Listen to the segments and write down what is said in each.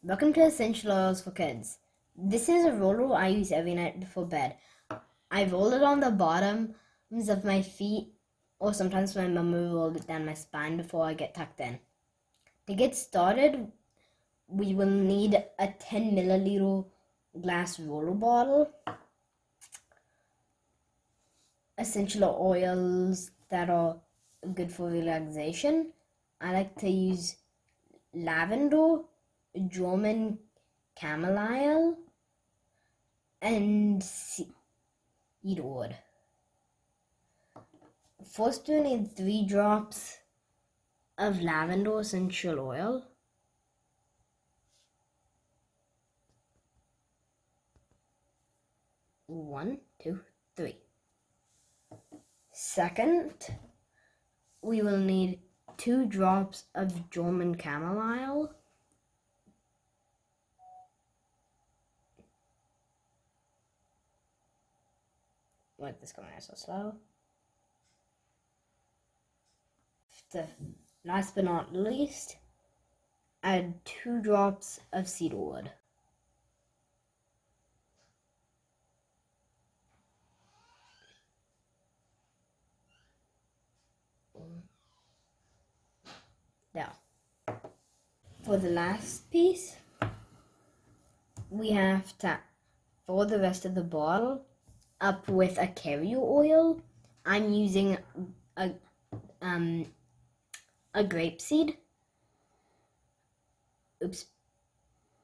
Welcome to Essential Oils for Kids. This is a roller I use every night before bed. I roll it on the bottoms of my feet, or sometimes my mom will roll it down my spine before I get tucked in. To get started, we will need a 10 milliliter glass roller bottle, essential oils that are good for relaxation. I like to use lavender, German chamomile, and cedarwood. First, you need 3 drops of lavender essential oil. One, two, three. Second, we will need 2 drops of German chamomile. Like this going so slow. Last but not least, add 2 drops of cedarwood. Now, for the last piece, we have to fill the rest of the bottle up with a carrier oil. I'm using a grapeseed. Oops,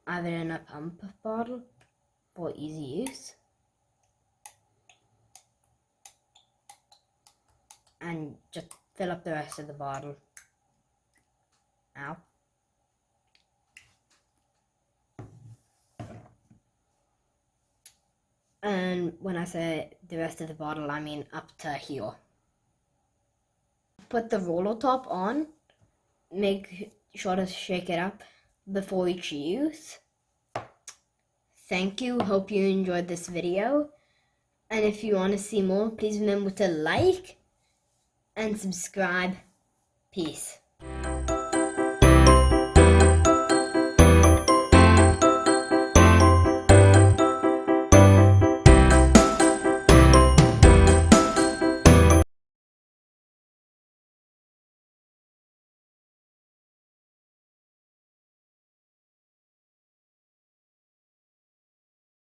I have it in a pump bottle for easy use. And just fill up the rest of the bottle. Ow. And when I say the rest of the bottle, I mean up to here. Put the roller top on. Make sure to shake it up before each use. Thank you. Hope you enjoyed this video. And if you want to see more, please remember to like and subscribe. Peace.